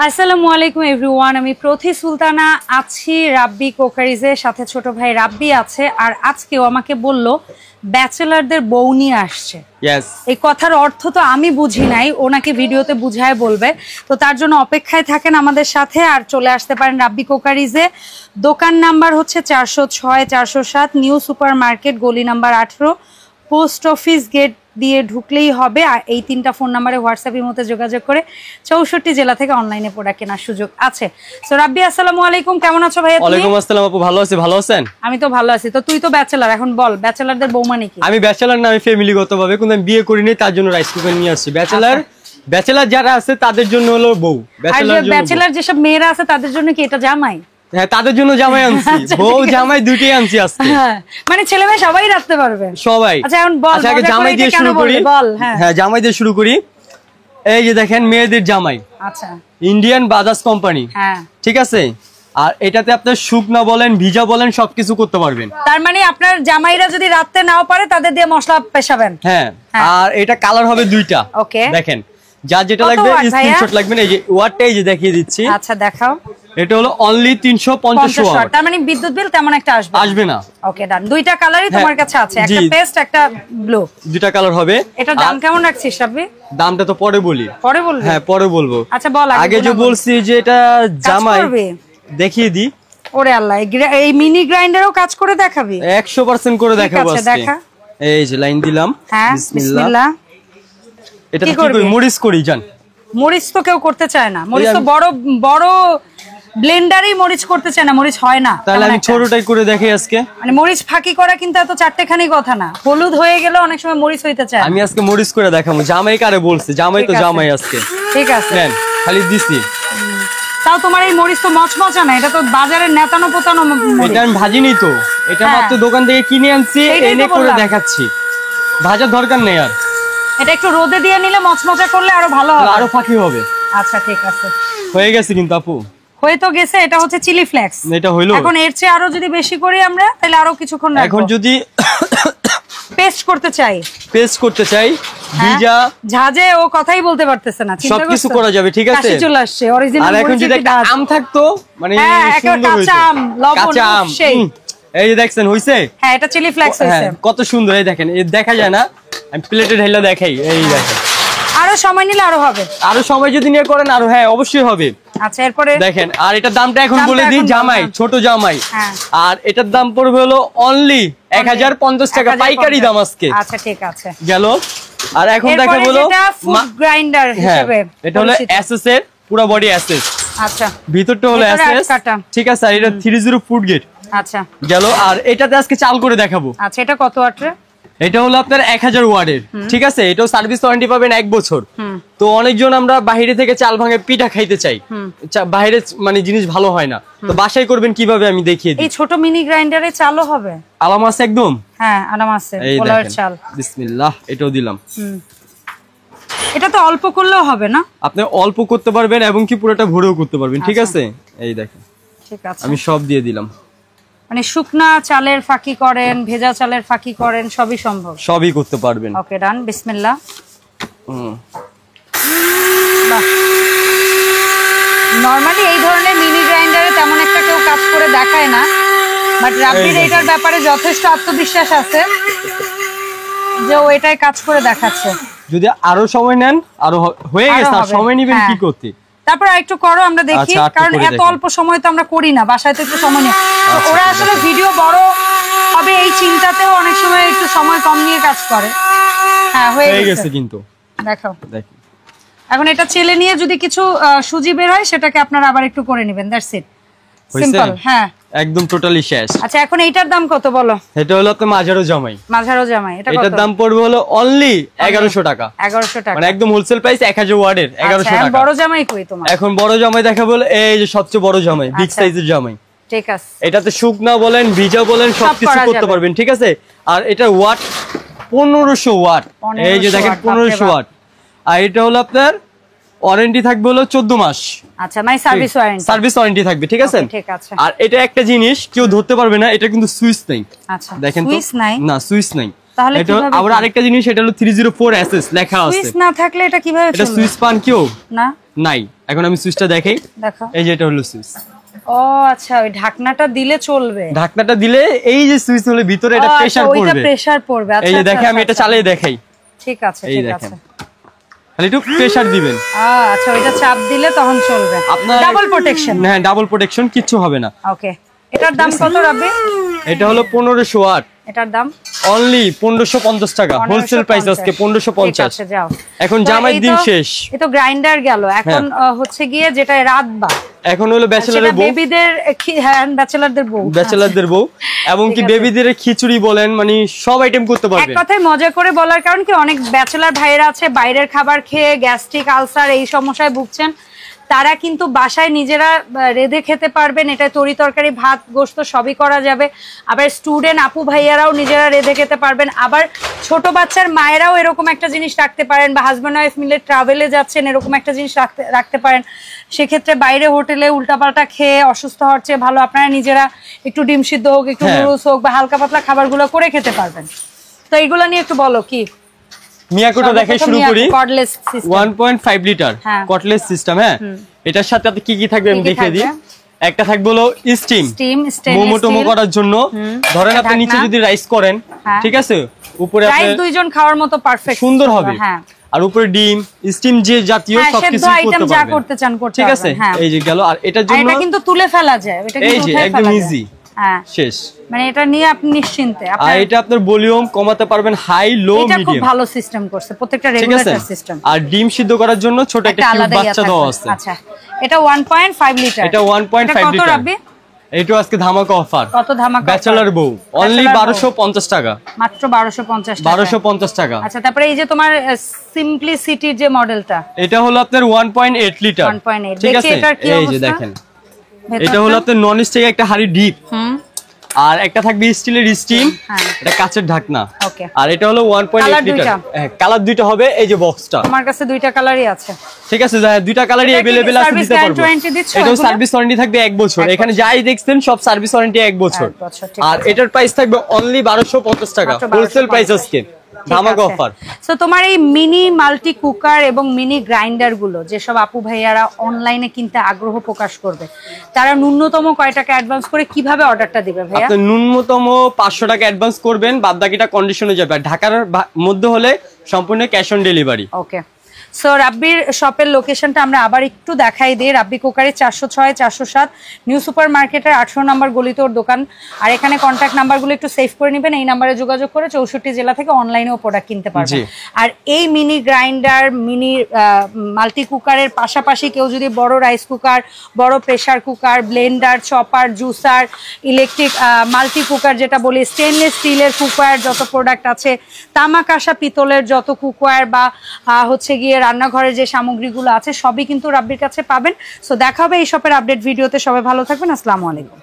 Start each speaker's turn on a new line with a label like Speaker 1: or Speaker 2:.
Speaker 1: আসসালামু আলাইকুম এভরিওয়ান, আমি প্রথি সুলতানা আছি রাব্বি কোকারিজের সাথে। ছোট ভাই রাব্বি আছে, আর আজকেও আমাকে বলল ব্যাচেলারদের বউ নিয়ে আসছে। এই কথার অর্থ তো আমি বুঝি নাই, ওনাকে ভিডিওতে বুঝায় বলবে। তো তার জন্য অপেক্ষায় থাকেন আমাদের সাথে, আর চলে আসতে পারেন রাব্বি কোকারিজে। দোকান নাম্বার হচ্ছে 406 407 নিউ সুপার মার্কেট, গলি নাম্বার 18, পোস্ট অফিস গেট দিয়ে ঢুকলেই হবে। আর এই তিনটা ফোন নাম্বারে হোয়াটসঅ্যাপের মধ্যে যোগাযোগ করে 64 জেলা থেকে অনলাইনে প্রোডাক্ট কেনার সুযোগ আছে। সো রাব্বি, আসসালামু আলাইকুম, কেমন আছো ভাইয়া?
Speaker 2: ওয়ালাইকুম আসসালাম আপু, ভালো আছি। ভালো আছেন?
Speaker 1: আমি তো ভালো আছি। তো তুই তো ব্যাচেলার, এখন বল ব্যাচেলারদের বউ মানে কি?
Speaker 2: আমি ব্যাচেলার না, আমি ফ্যামিলিগতভাবে, কিন্তু আমি বিয়ে করিনি, তার জন্য রাইস কুকার নিয়ে আসছি। ব্যাচেলার যারা আছে তাদের জন্য হলো বউ।
Speaker 1: ব্যাচেলার যেসব মেয়েরা আছে তাদের জন্য কি এটা জামাই?
Speaker 2: হ্যাঁ, তাদের জন্য জামাই আনছি। বউ জামাই দুটোই আনছি আজকে।
Speaker 1: মানে ছেলে মেয়ে সবাই রাখতে পারবে,
Speaker 2: সবাই।
Speaker 1: আচ্ছা এখন বল,
Speaker 2: আগে জামাই দিয়ে শুরু করি।
Speaker 1: বল।
Speaker 2: হ্যাঁ, জামাই দিয়ে শুরু করি। এই যে দেখেন মেয়েদের জামাই,
Speaker 1: আচ্ছা,
Speaker 2: ইন্ডিয়ান বাজাজ কোম্পানি। হ্যাঁ, ঠিক আছে। আর এটাতে আপনার শুকনা বলেন ভিজা বলেন সবকিছু করতে পারবেন।
Speaker 1: তার মানে আপনার জামাইরা যদি রাখতে নাও পারে তাদের দিয়ে মশলা পেশাবেন।
Speaker 2: হ্যাঁ, আর এটা কালার হবে দুইটা।
Speaker 1: ওকে,
Speaker 2: দেখেন যা যেটা লাগবে স্ক্রিনশট লাগবে। এই যে ওয়াটটা এই যে দেখিয়ে দিচ্ছি।
Speaker 1: আচ্ছা দেখাও।
Speaker 2: এটা হলো অনলি 350 ওয়াট।
Speaker 1: তার মানে বিদ্যুৎ বিল তেমন একটা আসবে না। ওকে ডান। দুইটা কালারই তোমার কাছে আছে, একটা পেস্ট একটা ব্লু,
Speaker 2: দুইটা কালার হবে।
Speaker 1: এটা দাম কেমন রাখছিস রাব্বি?
Speaker 2: দামটা তো পরে বলি।
Speaker 1: পরে বলবি?
Speaker 2: হ্যাঁ পরে বলবো।
Speaker 1: আচ্ছা বল।
Speaker 2: আগে যে বলছি যে এটা জামাই, দেখিয়ে দি।
Speaker 1: ওরে আল্লাহ, এই মিনি গ্রাইন্ডারও কাজ করে দেখাবি?
Speaker 2: 100% করে দেখাবো আজকে।
Speaker 1: দেখা।
Speaker 2: এই যে লাইন দিলাম।
Speaker 1: হ্যাঁ, বিসমিল্লাহ।
Speaker 2: এটা কি করি? মরিচ করি জান।
Speaker 1: মরিচ তো কেউ করতে চায় না, মরিচ তো বড় বড় ব্লেন্ডারই মরিচ করতে চায় না, মরিচ হয় না।
Speaker 2: তাহলে আমি ছোটটাই করে দেখাই আজকে।
Speaker 1: মানে মরিচ ফাঁকি করা কিন্তু এত চারটেখানি কথা না, হলুদ হয়ে গেল অনেক সময় মরিচ হইতে চায়।
Speaker 2: আমি আজকে মরিচ করে দেখাবো। জামাই কারে বলছে? জামাই তো জামাই আজকে।
Speaker 1: ঠিক আছে,
Speaker 2: নেন, খালি দিছি।
Speaker 1: তাও তোমার এই মরিচ তো মচমচা না, এটা তো বাজারের নেতানো পোতানো মরিচ।
Speaker 2: এটা আমি ভাজিনি তো, এটা মাত্র দোকান থেকে কিনে আনছি, এনে করে দেখাচ্ছি। ভাজার দরকার নেই আর।
Speaker 1: এটা একটু রোদে দিয়ে নিলে মচমচা করলে আরো ভালো হবে,
Speaker 2: আরো ফাঁকি হবে।
Speaker 1: আচ্ছা ঠিক আছে,
Speaker 2: হয়ে গেছে কিন্তু আপু।
Speaker 1: হয়ে তো গেছে। এটা হচ্ছে চিলি ফ্লেক্স।
Speaker 2: এটা হইলো।
Speaker 1: এখন এর চেয়ে আরো যদি বেশি করি আমরা, তাহলে আরো কিছুক্ষণ রাখবো।
Speaker 2: এখন যদি
Speaker 1: পেস্ট করতে চাই
Speaker 2: ভিজা
Speaker 1: ঝাজে, ও কথাই বলতে পারতেছে না,
Speaker 2: সবকিছু করা যাবে। ঠিক আছে,
Speaker 1: কাশি চলে আসছে অরিজিনাল।
Speaker 2: আর এখন যদি একটা আম থাকতো, মানে সুন্দর হইতো।
Speaker 1: কাঁচা আম, লবণ, সেই
Speaker 2: এই যে দেখছেন হইছে।
Speaker 1: হ্যাঁ, এটা চিলি ফ্লেক্স হইছে।
Speaker 2: কত সুন্দর। এই দেখেন, এই দেখা যায় না, আমি প্লেটে ঢেলে দেখাই। এই দেখেন,
Speaker 1: আরো সময় নিলে আরো হবে।
Speaker 2: আরো সময় যদি নিয়ে করেন আরো, হ্যাঁ অবশ্যই হবে।
Speaker 1: আচ্ছা, এরপরে
Speaker 2: দেখেন। আর এটার দামটা এখন বলে দিই। জামাই, ছোট জামাই। আর এটার দাম পড়বে হলো অনলি 1050 টাকা, পাইকারি দাম আজকে।
Speaker 1: আচ্ছা ঠিক আছে,
Speaker 2: গেল। আর এখন দেখা হলো
Speaker 1: ফুড গ্রাইন্ডার হিসেবে,
Speaker 2: এটা হলো এসএস এর পুরো বডি এসএস।
Speaker 1: আচ্ছা,
Speaker 2: ভিতরটা হলো এসএস। ঠিক আছে, আর এটা 30 ফুড গেট। আচ্ছা গেল। আর এটাতে আজকে চাল করে দেখাবো।
Speaker 1: আচ্ছা, এটা কত ওয়াটের?
Speaker 2: এটা হলো আপনার 1000 ওয়াটের। ঠিক আছে, এটাও সার্ভিস ওয়ারেন্টি পাবেন 1 বছর। তো অনেকজন আমরা বাইরে থেকে চাল ভাঙে পিঠা খাইতে চাই, বাইরে মানে জিনিস ভালো হয় না, তো বাসায় করবেন কিভাবে আমি দেখিয়ে দিই।
Speaker 1: এই ছোট মিনি গ্রাইন্ডারে চালও হবে?
Speaker 2: আলাম আছে একদম।
Speaker 1: হ্যাঁ আলাম আছে, পোলাওয়ের চাল।
Speaker 2: বিসমিল্লাহ, এটাও দিলাম।
Speaker 1: এটা তো অল্প করলেও হবে না?
Speaker 2: আপনি অল্প করতে পারবেন এবং কি পুরোটা ভরেও করতে পারবেন। ঠিক আছে, এই দেখেন। ঠিক আছে, আমি সব দিয়ে দিলাম। মানে
Speaker 1: শুকনা চালের ফাঁকি করেন, ভেজা চালের ফাঁকি করেন, সবই সম্ভব,
Speaker 2: সবই করতে পারবেন।
Speaker 1: ওকে ডান, বিসমিল্লাহ। নরমালি এই ধরনের মিনি গ্রাইন্ডারে তেমন একটা কেউ কাজ করে দেখায় না, বাট রাব্বির এটার ব্যাপারে যথেষ্ট আত্মবিশ্বাস আছে যে ও এটাই কাজ করে দেখাচ্ছে।
Speaker 2: যদি আরো সময় নেন আরো হয়ে গেছে, আর সময় নেবেন কি করতে।
Speaker 1: তারপর একটু করো, আমরা দেখি, কারণ এত অল্প সময় তো আমরা করি না, বাসায় তো একটু সময় নেই। ওরা আসলে ভিডিও বড় হবে এই চিন্তাতেও অনেক সময় একটু সময় কম নিয়ে কাজ করে। হ্যাঁ হয়ে গেছে কিন্তু, দেখাও। এখন এটা চেলে নিয়ে যদি কিছু সুজি বের হয় সেটাকে আপনারা আবার একটু করে নেবেন, দ্যাটস ইট, সিম্পল। হ্যাঁ একদম টোটালি শেষ। আচ্ছা, এখন এইটার দাম কত বলো?
Speaker 2: এটা হলো আপনার মাঝারো জামাই।
Speaker 1: মাঝারো জামাই, এটা কত?
Speaker 2: এটার দাম পড়বে হলো অনলি 1100 টাকা। 1100 টাকা, মানে একদম হোলসেল প্রাইস 1000 ওয়াটের 1100 টাকা।
Speaker 1: বড় জামাই কই তোমার?
Speaker 2: এখন বড় জামাই দেখাবো। এই যে সবচেয়ে বড় জামাই, বিগ সাইজের জামাই।
Speaker 1: ঠিক আছে,
Speaker 2: এটাতে শুকনা বলেন ভিজা বলেন সবকিছু করতে পারবেন। ঠিক আছে, আর এটা ওয়াট 1500 ওয়াট। এই যে দেখেন 1500 ওয়াট। আর এটা হলো আপনার ওয়ারেন্টি থাকবে হলো 14 মাস।
Speaker 1: আচ্ছা, মানে সার্ভিস ওয়ারেন্টি
Speaker 2: থাকবে। ঠিক আছে,
Speaker 1: ঠিক আছে।
Speaker 2: আর এটা একটা জিনিস কেউ ধরতে পারবে না, এটা কিন্তু সুইচ নাই।
Speaker 1: আচ্ছা,
Speaker 2: দেখেন তো,
Speaker 1: সুইচ নাই
Speaker 2: না সুইচ নাই।
Speaker 1: তাহলে
Speaker 2: এটা আবার আরেকটা জিনিস, এটা হলো 304 এসএস লেখা আছে।
Speaker 1: সুইচ না থাকলে এটা কিভাবে চলবে?
Speaker 2: এটা সুইচ পান কেউ
Speaker 1: না,
Speaker 2: নাই। এখন আমি সুইচটা দেখাই,
Speaker 1: দেখো
Speaker 2: এই যে এটা হলো সুইচ।
Speaker 1: ও আচ্ছা, ওই ঢাকনাটা দিলে চলবে?
Speaker 2: ঢাকনাটা দিলে এই যে সুইচ হলে ভিতরে এটা প্রেসার পড়বে,
Speaker 1: ওইটা প্রেসার পড়বে। আচ্ছা
Speaker 2: এই যে দেখে আমি এটা চালিয়ে দেখাই।
Speaker 1: ঠিক আছে, ঠিক আছে,
Speaker 2: খালি একটু প্রেসার দিবেন।
Speaker 1: আচ্ছা, ওইটা চাপ দিলে তখন চলবে।
Speaker 2: আপনার
Speaker 1: ডাবল প্রোটেকশন?
Speaker 2: হ্যাঁ, ডাবল প্রোটেকশন, কিচ্ছু হবে না।
Speaker 1: ওকে, এটার দাম কত রাব্বি?
Speaker 2: এটা হলো 1500 ওয়াট।
Speaker 1: এটার দাম
Speaker 2: অনলি 1550 টাকা, হোলসেল প্রাইস আজকে 1550।
Speaker 1: যাও,
Speaker 2: এখন জামাইয়ের দিন শেষ।
Speaker 1: এই তো গ্রাইন্ডার গেল, এখন হচ্ছে গিয়ে যেটা রাত বা
Speaker 2: এখন হলো ব্যাচেলরের বউ,
Speaker 1: বেবিদের, হ্যাঁ ব্যাচেলরদের বউ,
Speaker 2: এবং কি বেবিদের খিচুড়ি বলেন, মানে সব আইটেম করতে পারবে।
Speaker 1: এক কথায় মজা করে বলার কারণ কি, অনেক ব্যাচেলর ভাইরা আছে বাইরের খাবার খেয়ে গ্যাস্ট্রিক আলসার এই সমস্যায় ভুগছেন, তারা কিন্তু বাসায় নিজেরা রেঁধে খেতে পারবেন। এটা তরি তরকারি ভাত গোশত সবই করা যাবে। আবার স্টুডেন্ট আপু ভাইয়ারাও নিজেরা রেঁধে খেতে পারবেন। আবার ছোট বাচ্চার মায়েরাও এরকম একটা জিনিস রাখতে পারেন, বা হাজব্যান্ড ওয়াইফ মিলে ট্রাভেলে যাচ্ছেন এরকম একটা জিনিস রাখতে পারেন। সেক্ষেত্রে বাইরে হোটেলে উল্টাপাল্টা খেয়ে অসুস্থ হওয়ার চেয়ে ভালো আপনারা নিজেরা একটু ডিম সিদ্ধ হোক, একটু নুডলস হোক, বা হালকা পাতলা খাবারগুলো করে খেতে পারবেন। তো এইগুলো নিয়ে একটু বলো কি।
Speaker 2: মিয়াকোটা দেখাই শুরু করি। 1.5 লিটার কটলেস সিস্টেম। হ্যাঁ, এটার সাথে আপনি কি কি থাকবে আমি দেখিয়ে দিই। একটা থাকবে হলো স্টিম, মোমো টোমো করার জন্য। ধরেন আপনি নিচে যদি রাইস করেন, ঠিক আছে, উপরে আপনি
Speaker 1: রাইস দুইজন খাওয়ার মতো পারফেক্ট
Speaker 2: সুন্দর হবে। হ্যাঁ, আর উপরে ডিম স্টিম যে জাতীয় সবকিছু করতে পারবেন। ঠিক আছে, এই যে গেল। আর এটার জন্য
Speaker 1: এটা কিন্তু তুলে ফেলা যায়, এটা কিন্তু
Speaker 2: একদম ইজি। হ্যাঁ, শেষ,
Speaker 1: মানে এটা নিয়ে আপনি নিশ্চিন্তে।
Speaker 2: আর এটা আপনার ভলিউম কমাতে পারবেন, হাই লো মিডিয়াম।
Speaker 1: এটা খুব ভালো সিস্টেম করছে, প্রত্যেকটা রেগুলেটর সিস্টেম।
Speaker 2: আর ডিম সিদ্ধ করার জন্য ছোট একটা কিউব বাচ্চা দেওয়া আছে।
Speaker 1: আচ্ছা, এটা 1.5 লিটার।
Speaker 2: এটা 1.5 লিটার। এটা আজকে ধামাকা অফার।
Speaker 1: কত ধামাকা?
Speaker 2: ব্যাচেলর বউ অনলি 1250 টাকা,
Speaker 1: মাত্র 1250 টাকা।
Speaker 2: 1250 টাকা।
Speaker 1: আচ্ছা, তারপরে এই যে তোমার সিম্পলিসিটির যে মডেলটা,
Speaker 2: এটা হলো আপনার 1.8 লিটার।
Speaker 1: 1.8।
Speaker 2: ঠিক আছে, এই যে দেখেন, এটা হলো আপনার নন স্টিক একটা হাড়ি ডিপ, আর একটা থাকবে স্টিলের স্টিম, এটা কাচের ঢাকনা। আর এটা হলো 1.8 লিটার। হ্যাঁ, কালার দুইটা হবে। এই যে বক্সটা আমার কাছে দুইটা কালারই আছে। ঠিক আছে, দুইটা কালারই अवेलेबल আছে, দিতে পারবো। এটাও সার্ভিস ওয়ারেন্টি থাকবে 1 বছর। এখানে যাই দেখছেন সব সার্ভিস ওয়ারেন্টি 1 বছর। আর এটার প্রাইস থাকবে অনলি 1250 টাকা, হোলসেল প্রাইস আজকে ধামাকা অফার। সো তোমার এই মিনি মাল্টি কুকার এবং মিনি গ্রাইন্ডার গুলো যেসব আপু ভাইয়ারা অনলাইনে কিনতে আগ্রহ প্রকাশ করবে, তারা ন্যূনতম কয় টাকা অ্যাডভান্স করে কিভাবে অর্ডারটা দিবে ভাইয়া? আপনি ন্যূনতম 500 টাকা অ্যাডভান্স করবেন, বাদ বাকিটা কন্ডিশনে যাবে। ঢাকার মধ্যে হলে সম্পূর্ণ cash on delivery. Okay, so রাব্বির শপের লোকেশনটা আমরা আবার একটু দেখাই দিই। রাব্বি কুকারি 406 407 নিউ সুপার মার্কেটের 18 নম্বর গলিতে ওর দোকান। আর এখানে কন্ট্যাক্ট নাম্বারগুলো একটু সেভ করে নেবেন, এই নাম্বারে যোগাযোগ করে 64 জেলা থেকে অনলাইনেও প্রোডাক্ট কিনতে পারবেন। আর এই মিনি গ্রাইন্ডার, মিনি মাল্টি কুকারের পাশাপাশি কেউ যদি বড় রাইস কুকার, বড় pressure cooker, Blender, chopper, juicer, electric multi cooker যেটা বলি, স্টেনলেস স্টিলের কুকার যত প্রোডাক্ট আছে, তামাকাশা পিতলের যত কুকার বা হচ্ছে গিয়ে রান্নাঘরের যে সামগ্রীগুলো আছে সবই কিন্তু রাব্বির কাছে পাবেন। সো দেখা হবে এই শপের আপডেট ভিডিওতে। সবাই ভালো থাকবেন, আসসালামু আলাইকুম।